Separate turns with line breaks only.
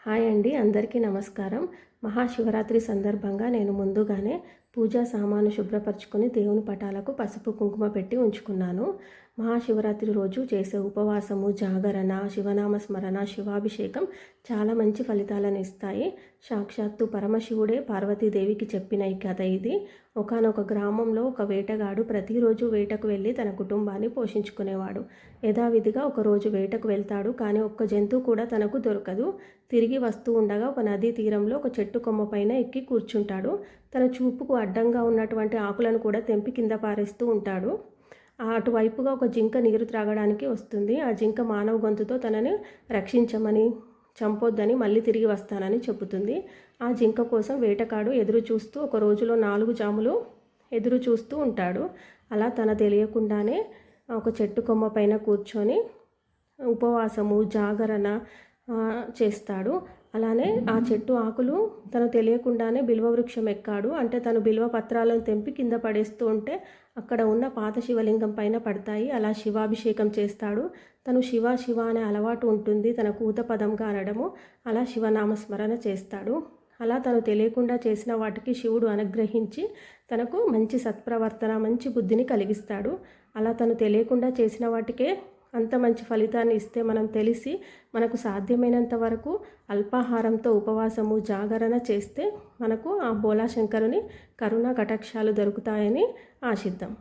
Hi అండి, అందరికీ నమస్కారం. మహాశివరాత్రి సందర్భంగా నేను ముందుగానే పూజా సామాను శుభ్రపరచుకొని దేవుని పటాలకు పసుపు కుంకుమ పెట్టి ఉంచుకున్నాను. మహాశివరాత్రి రోజు చేసే ఉపవాసము, జాగరణ, శివనామ స్మరణ, శివాభిషేకం చాలా మంచి ఫలితాలను ఇస్తాయి. సాక్షాత్తు పరమశివుడే పార్వతీదేవికి చెప్పిన ఈ కథ ఇది. ఒకానొక గ్రామంలో ఒక వేటగాడు ప్రతిరోజు వేటకు వెళ్ళి తన కుటుంబాన్ని పోషించుకునేవాడు. యథావిధిగా ఒకరోజు వేటకు వెళ్తాడు, కానీ ఒక్క జంతువు కూడా తనకు దొరకదు. తిరిగి వస్తూ ఉండగా ఒక నదీ తీరంలో ఒక చెట్టు కొమ్మ పైన ఎక్కి కూర్చుంటాడు. తన చూపుకు అడ్డంగా ఉన్నటువంటి ఆకులను కూడా తెంపి కింద పారేస్తూ ఉంటాడు. అటువైపుగా ఒక జింక నీరు త్రాగడానికి వస్తుంది. ఆ జింక మానవ గొంతుతో తనని రక్షించమని, చంపొద్దని, మళ్ళీ తిరిగి వస్తానని చెబుతుంది. ఆ జింక కోసం వేటగాడు ఎదురు చూస్తూ ఒక రోజులో 4 జాములు ఎదురు చూస్తూ ఉంటాడు. అలా తన తెలియకుండానే ఒక చెట్టు కొమ్మ పైన కూర్చొని ఉపవాసము, జాగరణ చేస్తాడు. అలానే ఆ చెట్టు ఆకులు తను తెలియకుండానే బిల్వ వృక్షం ఎక్కాడు. అంటే తను బిల్వ పత్రాలను తెంపి కింద పడేస్తూ ఉంటే అక్కడ ఉన్న పాత శివలింగం పైన పడతాయి. అలా శివాభిషేకం చేస్తాడు. తను శివ శివ అనే అలవాటు ఉంటుంది, తన కూత పదంగా అనడము. అలా శివనామస్మరణ చేస్తాడు. అలా తను తెలియకుండా చేసిన వాటికి శివుడు అనుగ్రహించి తనకు మంచి సత్ప్రవర్తన, మంచి బుద్ధిని కలిగిస్తాడు. అలా తను తెలియకుండా చేసిన వాటికే అంత మంచి ఫలితాన్ని ఇస్తే మనం తెలిసి మనకు సాధ్యమైనంత వరకు అల్పాహారంతో ఉపవాసము, జాగరణ చేస్తే మనకు ఆ బోలాశంకరుని కరుణ కటాక్షాలు దొరుకుతాయని ఆశిద్దాం.